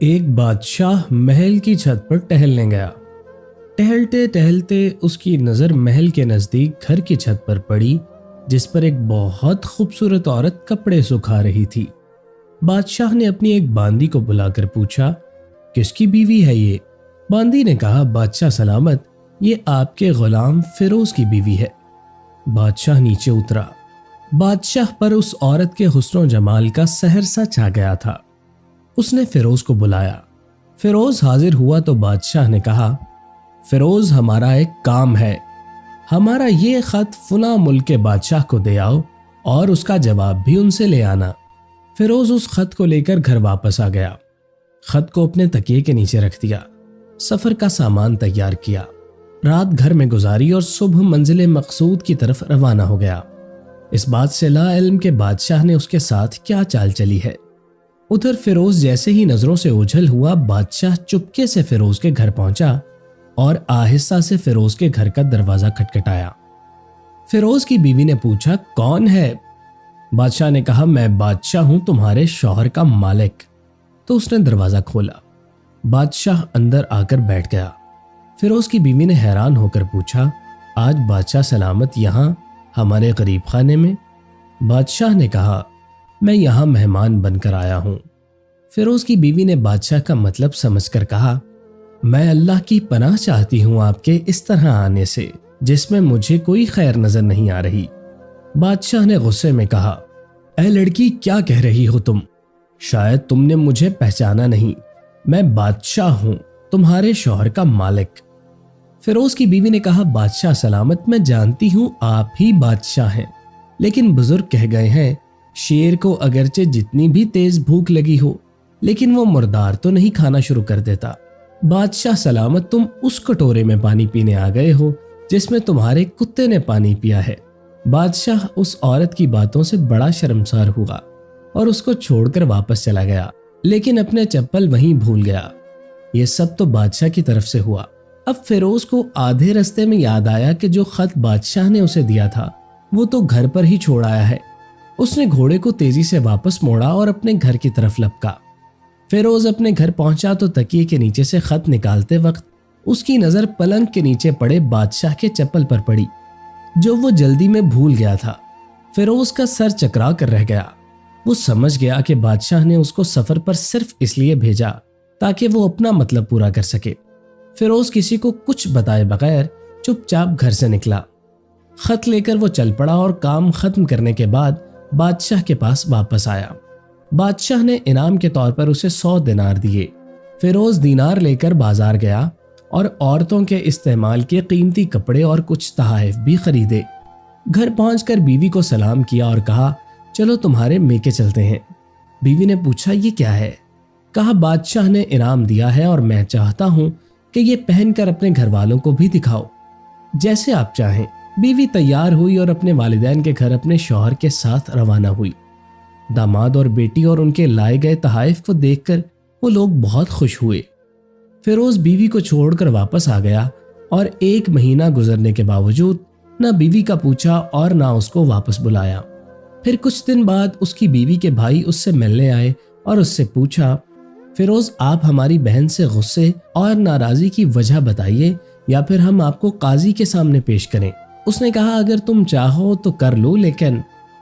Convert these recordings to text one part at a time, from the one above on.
ایک بادشاہ محل کی چھت پر ٹہلنے گیا۔ ٹہلتے ٹہلتے اس کی نظر محل کے نزدیک گھر کی چھت پر پڑی، جس پر ایک بہت خوبصورت عورت کپڑے سکھا رہی تھی۔ بادشاہ نے اپنی ایک باندی کو بلا کر پوچھا، کس کی بیوی ہے یہ؟ باندی نے کہا، بادشاہ سلامت، یہ آپ کے غلام فیروز کی بیوی ہے۔ بادشاہ نیچے اترا۔ بادشاہ پر اس عورت کے حسن و جمال کا سحر سا چھا گیا تھا۔ اس نے فیروز کو بلایا۔ فیروز حاضر ہوا تو بادشاہ نے کہا، فیروز، ہمارا ایک کام ہے، ہمارا یہ خط فلاں ملک کے بادشاہ کو دے آؤ اور اس کا جواب بھی ان سے لے آنا۔ فیروز اس خط کو لے کر گھر واپس آ گیا۔ خط کو اپنے تکیے کے نیچے رکھ دیا، سفر کا سامان تیار کیا، رات گھر میں گزاری اور صبح منزل مقصود کی طرف روانہ ہو گیا۔ اس بات سے لا علم کہ بادشاہ نے اس کے ساتھ کیا چال چلی ہے۔ ادھر فیروز جیسے ہی نظروں سے اوجھل ہوا، بادشاہ چپکے سے فیروز کے گھر پہنچا اور آہستہ سے فیروز کے گھر کا دروازہ کھٹکھٹایا۔ فیروز کی بیوی نے پوچھا، کون ہے؟ بادشاہ نے کہا، میں بادشاہ ہوں، تمہارے شوہر کا مالک۔ تو اس نے دروازہ کھولا۔ بادشاہ اندر آ کر بیٹھ گیا۔ فیروز کی بیوی نے حیران ہو کر پوچھا، آج بادشاہ سلامت یہاں ہمارے غریب خانے میں؟ بادشاہ نے کہا، میں یہاں مہمان بن کر آیا ہوں۔ فیروز کی بیوی نے بادشاہ کا مطلب سمجھ کر کہا، میں اللہ کی پناہ چاہتی ہوں آپ کے اس طرح آنے سے، جس میں مجھے کوئی خیر نظر نہیں آ رہی۔ بادشاہ نے غصے میں کہا، اے لڑکی، کیا کہہ رہی ہو تم؟ شاید تم نے مجھے پہچانا نہیں، میں بادشاہ ہوں، تمہارے شوہر کا مالک۔ فیروز کی بیوی نے کہا، بادشاہ سلامت، میں جانتی ہوں آپ ہی بادشاہ ہیں، لیکن بزرگ کہہ گئے ہیں، شیر کو اگرچہ جتنی بھی تیز بھوک لگی ہو، لیکن وہ مردار تو نہیں کھانا شروع کر دیتا۔ بادشاہ سلامت، تم اس کٹورے میں پانی پینے آ گئے ہو جس میں تمہارے کتے نے پانی پیا ہے۔ بادشاہ اس عورت کی باتوں سے بڑا شرمسار ہوا اور اس کو چھوڑ کر واپس چلا گیا، لیکن اپنے چپل وہیں بھول گیا۔ یہ سب تو بادشاہ کی طرف سے ہوا۔ اب فیروز کو آدھے رستے میں یاد آیا کہ جو خط بادشاہ نے اسے دیا تھا وہ تو گھر پر ہی چھوڑ آیا ہے۔ اس نے گھوڑے کو تیزی سے واپس موڑا اور اپنے گھر کی طرف لپکا۔ فیروز اپنے گھر پہنچا تو تکیے کے نیچے سے خط نکالتے وقت اس کی نظر پلنگ کے نیچے پڑے بادشاہ کے چپل پر پڑی، جو وہ جلدی میں بھول گیا تھا۔ فیروز کا سر چکرا کر رہ گیا۔ وہ سمجھ گیا کہ بادشاہ نے اس کو سفر پر صرف اس لیے بھیجا تاکہ وہ اپنا مطلب پورا کر سکے۔ فیروز کسی کو کچھ بتائے بغیر چپ چاپ گھر سے نکلا۔ خط لے کر وہ چل پڑا اور کام ختم کرنے کے بعد بادشاہ کے پاس واپس آیا۔ بادشاہ نے انعام کے طور پر اسے 100 دینار دیے۔ فیروز دینار لے کر بازار گیا اور عورتوں کے استعمال کے قیمتی کپڑے اور کچھ تحائف بھی خریدے۔ گھر پہنچ کر بیوی کو سلام کیا اور کہا، چلو تمہارے میکے چلتے ہیں۔ بیوی نے پوچھا، یہ کیا ہے؟ کہا، بادشاہ نے انعام دیا ہے اور میں چاہتا ہوں کہ یہ پہن کر اپنے گھر والوں کو بھی دکھاؤ۔ جیسے آپ چاہیں۔ بیوی تیار ہوئی اور اپنے والدین کے گھر اپنے شوہر کے ساتھ روانہ ہوئی۔ داماد اور بیٹی اور ان کے لائے گئے تحائف کو دیکھ کر وہ لوگ بہت خوش ہوئے۔ فیروز بیوی کو چھوڑ کر واپس آ گیا اور 1 مہینہ گزرنے کے باوجود نہ بیوی کا پوچھا اور نہ اس کو واپس بلایا۔ پھر کچھ دن بعد اس کی بیوی کے بھائی اس سے ملنے آئے اور اس سے پوچھا، فیروز، آپ ہماری بہن سے غصے اور ناراضی کی وجہ بتائیے یا پھر ہم آپ کو قاضی کے سامنے پیش کریں۔ اس نے کہا، اگر تم چاہو تو کر لو، لیکن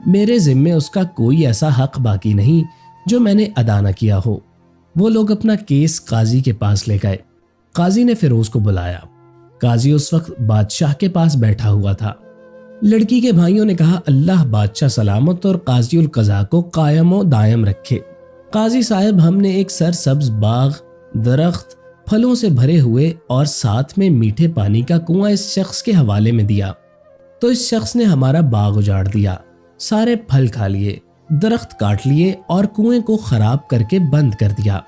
میرے ذمے اس کا کوئی ایسا حق باقی نہیں جو میں نے ادا نہ کیا ہو۔ وہ لوگ اپنا کیس قاضی کے پاس لے گئے۔ قاضی نے فیروز کو بلایا۔ قاضی اس وقت بادشاہ کے پاس بیٹھا ہوا تھا۔ لڑکی کے بھائیوں نے کہا، اللہ بادشاہ سلامت اور قاضی القضاء کو قائم و دائم رکھے۔ قاضی صاحب، ہم نے ایک سرسبز باغ، درخت، پھلوں سے بھرے ہوئے اور ساتھ میں میٹھے پانی کا کنواں اس شخص کے حوالے میں دیا، تو اس شخص نے ہمارا باغ اجاڑ دیا، سارے پھل کھا لیے، درخت کاٹ لیے اور کنویں کو خراب کر کے بند کر دیا۔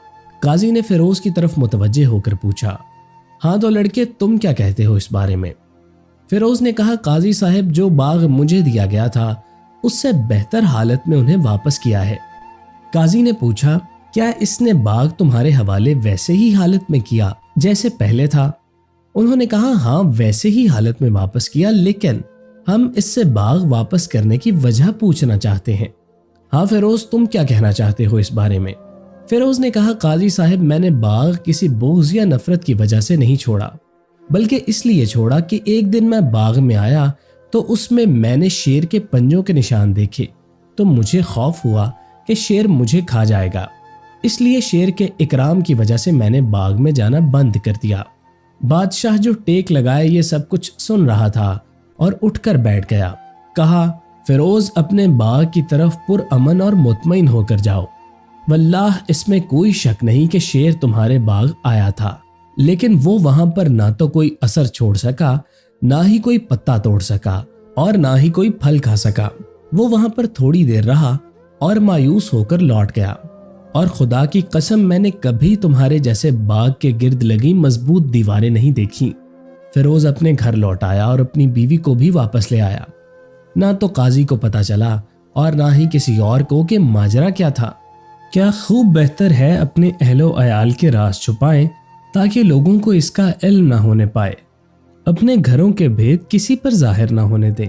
قاضی نے فیروز کی طرف متوجہ ہو کر پوچھا، ہاں تو لڑکے، تم کیا کہتے ہو اس بارے میں؟ فیروز نے کہا، قاضی صاحب، جو باغ مجھے دیا گیا تھا اس سے بہتر حالت میں انہیں واپس کیا ہے۔ قاضی نے پوچھا، کیا اس نے باغ تمہارے حوالے ویسے ہی حالت میں کیا جیسے پہلے تھا؟ انہوں نے کہا، ہاں ویسے ہی حالت میں واپس کیا، لیکن ہم اس سے باغ واپس کرنے کی وجہ پوچھنا چاہتے ہیں۔ ہاں فیروز، تم کیا کہنا چاہتے ہو اس بارے میں؟ فیروز نے کہا قاضی صاحب میں نے باغ کسی بغض یا نفرت کی وجہ سے نہیں چھوڑا، بلکہ اس لیے چھوڑا کہ ایک دن میں باغ میں آیا تو اس میں نے شیر کے پنجوں کے نشان دیکھے تو مجھے خوف ہوا کہ شیر مجھے کھا جائے گا، اس لیے شیر کے اکرام کی وجہ سے میں نے باغ میں جانا بند کر دیا۔ بادشاہ جو ٹیک لگائے یہ سب کچھ سن رہا تھا اور اٹھ کر بیٹھ گیا۔ کہا فیروز اپنے باغ کی طرف پرامن اور مطمئن ہو کر جاؤ، واللہ اس میں کوئی شک نہیں کہ شیر تمہارے باغ آیا تھا، لیکن وہ وہاں پر نہ تو کوئی اثر چھوڑ سکا، نہ ہی کوئی پتا توڑ سکا اور نہ ہی کوئی پھل کھا سکا۔ وہ وہاں پر تھوڑی دیر رہا اور مایوس ہو کر لوٹ گیا، اور خدا کی قسم میں نے کبھی تمہارے جیسے باغ کے گرد لگی مضبوط دیواریں نہیں دیکھی۔ فیروز اپنے گھر لوٹ آیا اور اپنی بیوی کو بھی واپس لے آیا۔ نہ تو قاضی کو پتا چلا اور نہ ہی کسی اور کو کہ ماجرا کیا تھا۔ کیا خوب بہتر ہے اپنے اہل و عیال کے راز چھپائیں تاکہ لوگوں کو اس کا علم نہ ہونے پائے، اپنے گھروں کے بھید کسی پر ظاہر نہ ہونے دیں۔